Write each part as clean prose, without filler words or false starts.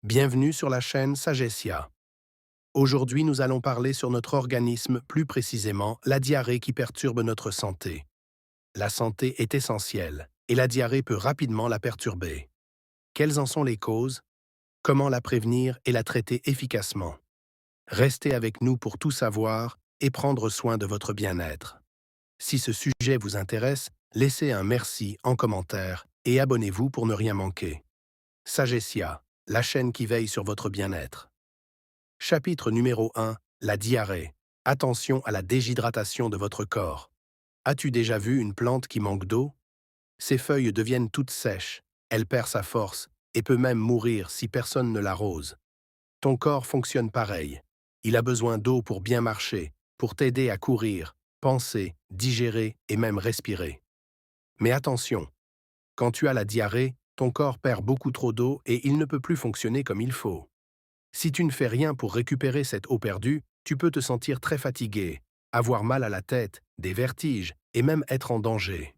Bienvenue sur la chaîne Sagessia. Aujourd'hui, nous allons parler sur notre organisme, plus précisément la diarrhée qui perturbe notre santé. La santé est essentielle et la diarrhée peut rapidement la perturber. Quelles en sont les causes? Comment la prévenir et la traiter efficacement? Restez avec nous pour tout savoir et prendre soin de votre bien-être. Si ce sujet vous intéresse, laissez un merci en commentaire et abonnez-vous pour ne rien manquer. Sagessia, la chaîne qui veille sur votre bien-être. Chapitre numéro 1. La diarrhée. Attention à la déshydratation de votre corps. As-tu déjà vu une plante qui manque d'eau? Ses feuilles deviennent toutes sèches, elle perd sa force et peut même mourir si personne ne l'arrose. Ton corps fonctionne pareil. Il a besoin d'eau pour bien marcher, pour t'aider à courir, penser, digérer et même respirer. Mais attention, quand tu as la diarrhée, ton corps perd beaucoup trop d'eau et il ne peut plus fonctionner comme il faut. Si tu ne fais rien pour récupérer cette eau perdue, tu peux te sentir très fatigué, avoir mal à la tête, des vertiges et même être en danger.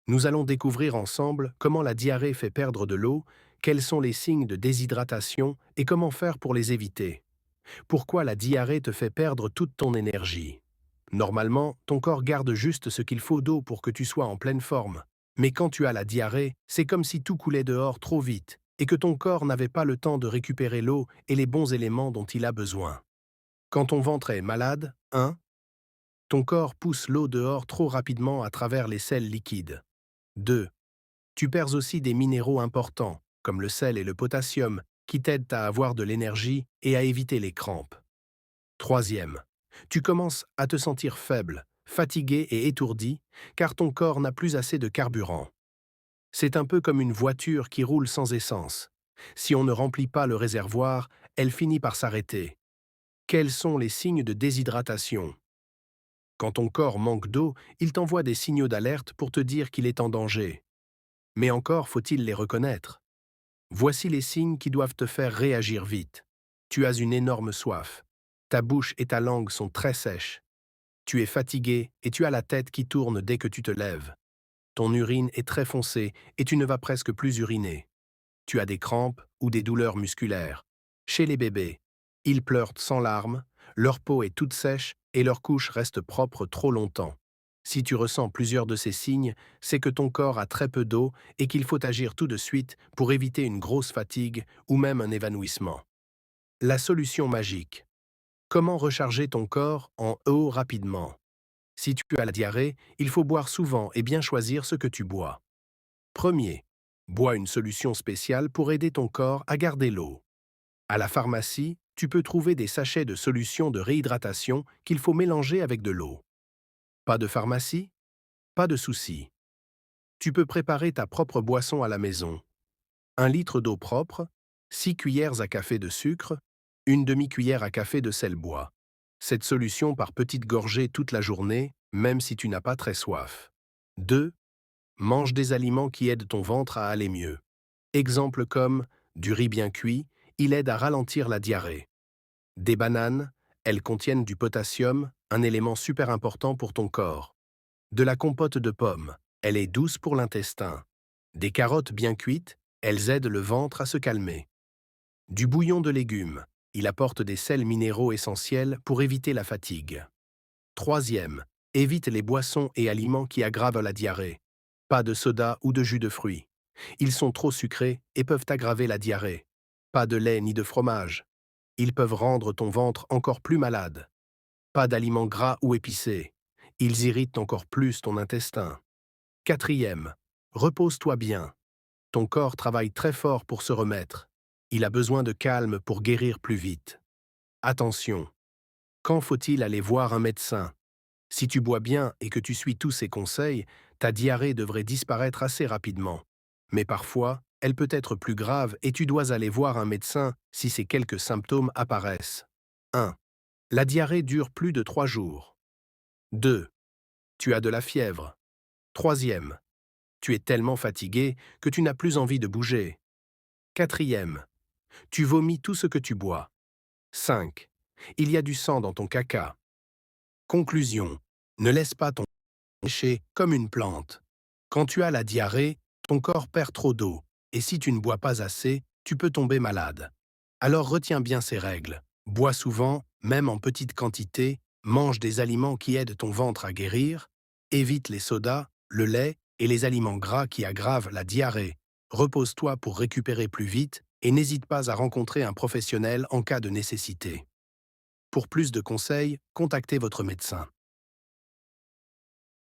Nous allons découvrir ensemble comment la diarrhée fait perdre de l'eau, quels sont les signes de déshydratation et comment faire pour les éviter. Pourquoi la diarrhée te fait perdre toute ton énergie? Normalement, ton corps garde juste ce qu'il faut d'eau pour que tu sois en pleine forme. Mais quand tu as la diarrhée, c'est comme si tout coulait dehors trop vite et que ton corps n'avait pas le temps de récupérer l'eau et les bons éléments dont il a besoin. Quand ton ventre est malade, 1. Ton corps pousse l'eau dehors trop rapidement à travers les sels liquides. 2. Tu perds aussi des minéraux importants, comme le sel et le potassium, qui t'aident à avoir de l'énergie et à éviter les crampes. 3. Tu commences à te sentir faible, fatigué et étourdi, car ton corps n'a plus assez de carburant. C'est un peu comme une voiture qui roule sans essence. Si on ne remplit pas le réservoir, elle finit par s'arrêter. Quels sont les signes de déshydratation? Quand ton corps manque d'eau, il t'envoie des signaux d'alerte pour te dire qu'il est en danger. Mais encore faut-il les reconnaître. Voici les signes qui doivent te faire réagir vite. Tu as une énorme soif. Ta bouche et ta langue sont très sèches. Tu es fatigué et tu as la tête qui tourne dès que tu te lèves. Ton urine est très foncée et tu ne vas presque plus uriner. Tu as des crampes ou des douleurs musculaires. Chez les bébés, ils pleurent sans larmes, leur peau est toute sèche et leur couche reste propre trop longtemps. Si tu ressens plusieurs de ces signes, c'est que ton corps a très peu d'eau et qu'il faut agir tout de suite pour éviter une grosse fatigue ou même un évanouissement. La solution magique. Comment recharger ton corps en eau rapidement? Si tu as la diarrhée, il faut boire souvent et bien choisir ce que tu bois. Premier, bois une solution spéciale pour aider ton corps à garder l'eau. À la pharmacie, tu peux trouver des sachets de solutions de réhydratation qu'il faut mélanger avec de l'eau. Pas de pharmacie? Pas de souci. Tu peux préparer ta propre boisson à la maison. 1 litre d'eau propre, 6 cuillères à café de sucre, une demi-cuillère à café de sel bois. Cette solution par petites gorgées toute la journée, même si tu n'as pas très soif. 2. Mange des aliments qui aident ton ventre à aller mieux. Exemple comme du riz bien cuit, il aide à ralentir la diarrhée. Des bananes, elles contiennent du potassium, un élément super important pour ton corps. De la compote de pommes, elle est douce pour l'intestin. Des carottes bien cuites, elles aident le ventre à se calmer. Du bouillon de légumes, il apporte des sels minéraux essentiels pour éviter la fatigue. 3. Évite les boissons et aliments qui aggravent la diarrhée. Pas de soda ou de jus de fruits. Ils sont trop sucrés et peuvent aggraver la diarrhée. Pas de lait ni de fromage. Ils peuvent rendre ton ventre encore plus malade. Pas d'aliments gras ou épicés. Ils irritent encore plus ton intestin. 4. Repose-toi bien. Ton corps travaille très fort pour se remettre. Il a besoin de calme pour guérir plus vite. Attention, quand faut-il aller voir un médecin? Si tu bois bien et que tu suis tous ces conseils, ta diarrhée devrait disparaître assez rapidement. Mais parfois, elle peut être plus grave et tu dois aller voir un médecin si ces quelques symptômes apparaissent. 1. La diarrhée dure plus de 3 jours. 2. Tu as de la fièvre. 3. Tu es tellement fatigué que tu n'as plus envie de bouger. 4. Tu vomis tout ce que tu bois. 5. Il y a du sang dans ton caca. Conclusion. Ne laisse pas ton sécher comme une plante. Quand tu as la diarrhée, ton corps perd trop d'eau, et si tu ne bois pas assez, tu peux tomber malade. Alors retiens bien ces règles. Bois souvent, même en petite quantité, mange des aliments qui aident ton ventre à guérir, évite les sodas, le lait et les aliments gras qui aggravent la diarrhée. Repose-toi pour récupérer plus vite et n'hésite pas à rencontrer un professionnel en cas de nécessité. Pour plus de conseils, contactez votre médecin.